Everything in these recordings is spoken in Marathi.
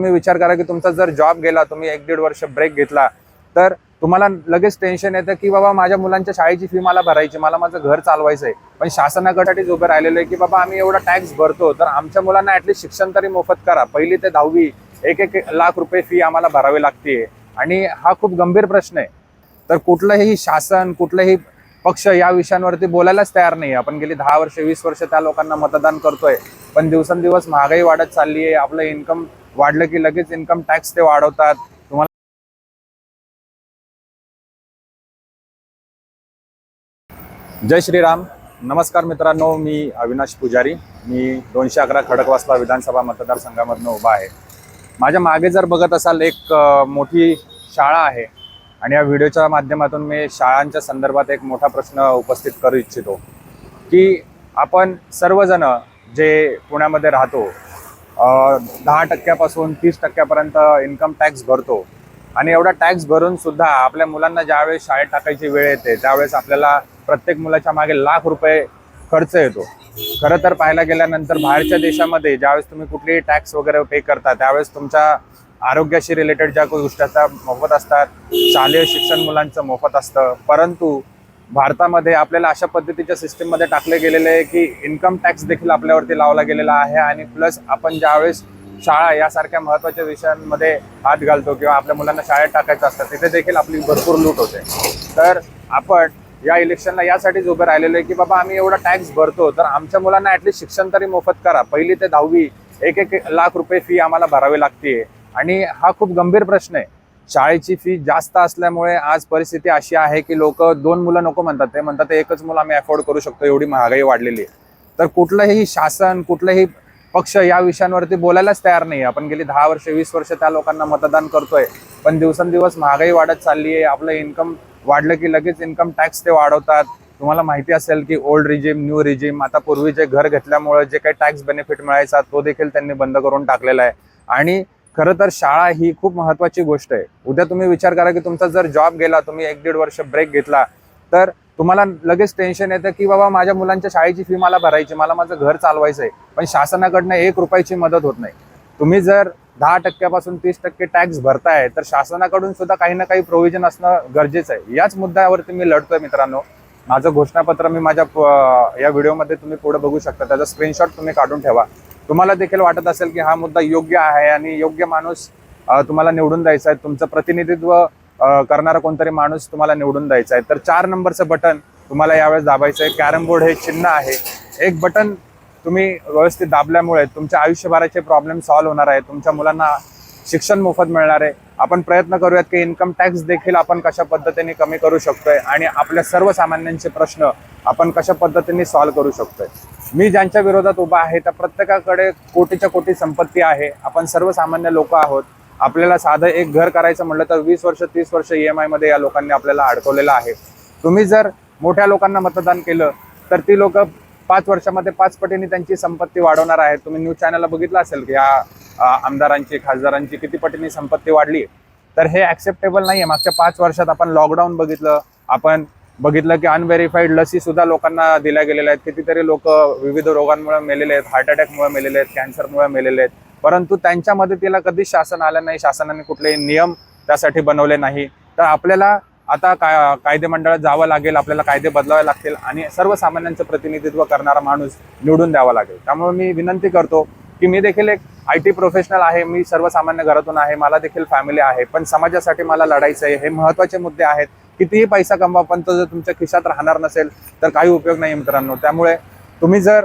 तुम्ही विचार करा की तुमचा जर जॉब गेला, तुम्ही 1-1.5 वर्ष ब्रेक घेतला, तर तुम्हाला लगेच टेन्शन येतं की बाबा माझ्या मुलांच्या शाळेची फी मला भरायची, मला माझं घर चालवायचं आहे. पण शासनाकडेच उभं राहिलेलं आहे की बाबा आम्ही एवढा टॅक्स भरतो, तर आमच्या मुलांना ॲटलिस्ट शिक्षण तरी मोफत करा. 1ली ते 10वी 1-1 लाख रुपये फी आम्हाला भरावी लागते आणि हा खूप गंभीर प्रश्न आहे. तर कुठलंही शासन, कुठलंही पक्ष या विषयांवरती बोलायलाच तयार नाही. आपण गेली 10 वर्ष 20 वर्ष त्या लोकांना मतदान करतोय, पण दिवसेंदिवस महागाई वाढत चालली आहे. आपलं इन्कम वाढलं की लगेच इन्कम टॅक्स ते वाढवतात. तुम्हाला जय श्रीराम. नमस्कार मित्रांनो, मी अविनाश पुजारी. मी 211 खडकवासला विधानसभा मतदारसंघामधून उभा आहे. माझ्या मागे जर बघत असाल, एक मोठी शाळा आहे आणि या व्हिडिओच्या माध्यमातून मी शाळांच्या संदर्भात एक मोठा प्रश्न उपस्थित करू इच्छितो की आपण सर्वजण जे पुण्यामध्ये राहतो, 10% 30% इन्कम टॅक्स भरतो आणि एवढा टॅक्स भरून सुद्धा आपल्या मुलांना ज्यावेळेस शाळेत टाकायची वेळ येते त्यावेळेस आपल्याला प्रत्येक मुलाच्या मागे लाख रुपये खर्च येतो. खरं तर पाहायला गेल्यानंतर बाहेरच्या देशामध्ये ज्यावेळेस तुम्ही कुठलीही टॅक्स वगैरे पे करता त्यावेळेस तुमच्या आरोग्याशी रिलेटेड ज्या काही गोष्टी असतात मोफत असतात, शालेय शिक्षण मुलांचं मोफत असतं. परंतु भारतामध्ये आपल्याला अशा पद्धतीच्या सिस्टीममध्ये टाकले गेलेले आहे की इन्कम टॅक्स देखील आपल्यावरती लावला गेलेला आहे आणि प्लस आपण ज्यावेळेस शाळा यासारख्या महत्त्वाच्या विषयांमध्ये हात घालतो किंवा आपल्या मुलांना शाळेत टाकायचं असतं तिथे देखील आपली भरपूर लूट होते. तर आपण या इलेक्शनला यासाठीच उभं राहिलेलं आहे की बाबा आम्ही एवढा टॅक्स भरतो, तर आमच्या मुलांना ॲटलिस्ट शिक्षण तरी मोफत करा. 1ली ते 10वी 1-1 लाख रुपये फी आम्हाला भरावी लागते आणि हा खूप गंभीर प्रश्न आहे. शाळेची फी जास्त असल्यामुळे आज परिस्थिती अशी आहे की लोक 2 मुलं नको म्हणतात, ते म्हणतात एकच मुलं आम्ही अफोर्ड करू शकतो, एवढी महागाई वाढलेली आहे. तर कुठलंही शासन, कुठलंही पक्ष या विषयांवरती बोलायलाच तयार नाही. आपण गेली 10 वर्ष 20 वर्ष त्या लोकांना मतदान करतोय, पण दिवसेंदिवस महागाई वाढत चालली आहे. आपलं इन्कम वाढलं की लगेच इन्कम टॅक्स ते वाढवतात. तुम्हाला माहिती असेल की ओल्ड रिजिम, न्यू रिजिम, आता पूर्वी जे घर घेतल्यामुळे जे काही टॅक्स बेनिफिट मिळायचा तो देखील त्यांनी बंद करून टाकलेला आहे. आणि खरं तर शाळा ही खूप महत्त्वाची गोष्ट आहे. उद्या तुम्ही विचार करा की तुमचा जर जॉब गेला, तुम्ही 1-1.5 वर्ष ब्रेक घेतला, तर तुम्हाला लगेच टेन्शन येतं की बाबा माझ्या मुलांच्या शाळेची फी मला भरायची, मला माझं घर चालवायचं आहे. पण शासनाकडनं 1 रुपयाची मदत होत नाही. तुम्ही जर 10% 30% टॅक्स भरताय, तर शासनाकडून सुद्धा काही ना काही प्रोव्हिजन असणं गरजेचं आहे. याच मुद्द्यावरती मी लढतोय मित्रांनो. माझं घोषणापत्र मी माझ्या या व्हिडिओमध्ये तुम्ही पुढे बघू शकता. त्याचा स्क्रीनशॉट तुम्ही काढून ठेवा. तुम्हाला देखील वाटत असेल की हा मुद्दा योग्य आहे आणि योग्य माणूस तुम्हाला निवडून द्यायचा आहे, तुमचं प्रतिनिधित्व करणारा कोणतरी माणूस तुम्हाला निवडून द्यायचा आहे, तर 4 नंबरचं बटन तुम्हाला यावेळेस दाबायचं आहे. कॅरम बोर्ड हे चिन्ह आहे. एक बटन तुम्ही व्यवस्थित दाबल्यामुळे तुमच्या आयुष्यभराचे प्रॉब्लेम सॉल्व्ह होणार आहे. तुमच्या मुलांना शिक्षण मोफत मिळणार आहे. आपण प्रयत्न करूयात की इन्कम टॅक्स देखील आपण कशा पद्धतीने कमी करू शकतोय आणि आपल्या सर्वसामान्यांचे प्रश्न आपण कशा पद्धतीने सॉल्व्ह करू शकतोय. मी ज्यांच्या विरोधात उभा आहे त्या प्रत्येकाकडे कोटीच्या कोटी संपत्ती आहे. आपण सर्वसामान्य लोक आहोत. आपल्याला साधं एक घर करायचं म्हटलं तर 20 वर्ष 30 वर्ष EMI मध्ये या लोकांनी आपल्याला अडकवलेलं आहे. तुम्ही जर मोठ्या लोकांना मतदान केलं तर ती लोक 5 वर्षामध्ये 5 पटीने त्यांची संपत्ती वाढवणार आहेत. तुम्ही न्यूज चॅनलला बघितलं असेल की या आमदारांची, खासदारांची किती पटीने संपत्ती वाढली. तर हे ॲक्सेप्टेबल नाही आहे. मागच्या 5 वर्षात आपण लॉकडाऊन बघितलं, आपण बघितलं की अनव्हेरीफाईड लसी सुद्धा लोकांना दिल्या गेलेल्या आहेत. कितीतरी लोक विविध रोगांमुळे मेलेले आहेत, हार्ट अटॅकमुळे मेलेले आहेत, कॅन्सरमुळे मेलेले आहेत. परंतु त्यांच्या मदतीला कधीच शासन आलं नाही. शासनाने कुठलेही नियम त्यासाठी बनवले नाही. तर आपल्याला आता कायदे मंडळात जावं लागेल, आपल्याला कायदे बदलावे लागतील आणि सर्वसामान्यांचं प्रतिनिधित्व करणारा माणूस निवडून द्यावा लागेल. त्यामुळे मी विनंती करतो की मी देखील एक IT प्रोफेशनल आहे, मी सर्वसामान्य घरातून आहे, मला देखील फॅमिली आहे, पण समाजासाठी मला लढायचं आहे. हे महत्त्वाचे मुद्दे आहेत. कितीही पैसा कमवा पण तो जर तुमच्या खिशात राहणार नसेल तर काही उपयोग नाही मित्रांनो. त्यामुळे तुम्ही जर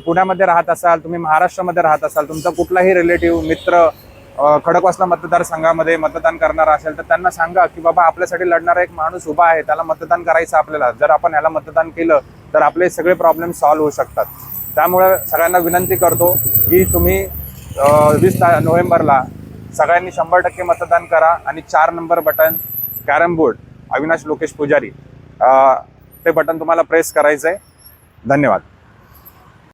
पुण्यामध्ये राहत असाल, तुम्ही महाराष्ट्रामध्ये राहत असाल, तुमचा कुठलाही रिलेटिव्ह मित्र खडकवासला मतदारसंघामध्ये मतदान करणारा असेल तर त्यांना सांगा की बाबा आपल्यासाठी लढणारा एक माणूस उभा आहे, त्याला मतदान करायचं आपल्याला. जर आपण ह्याला मतदान केलं तर आपले सगळे प्रॉब्लेम सॉल्व्ह होऊ शकतात. त्यामुळे सगळ्यांना विनंती करतो की तुम्ही 20 नोव्हेंबरला सगळ्यांनी 100% मतदान करा आणि 4 number button carrom board Avinash Lokesh पुजारी ते बटन तुम्हाला प्रेस करायचं आहे. धन्यवाद.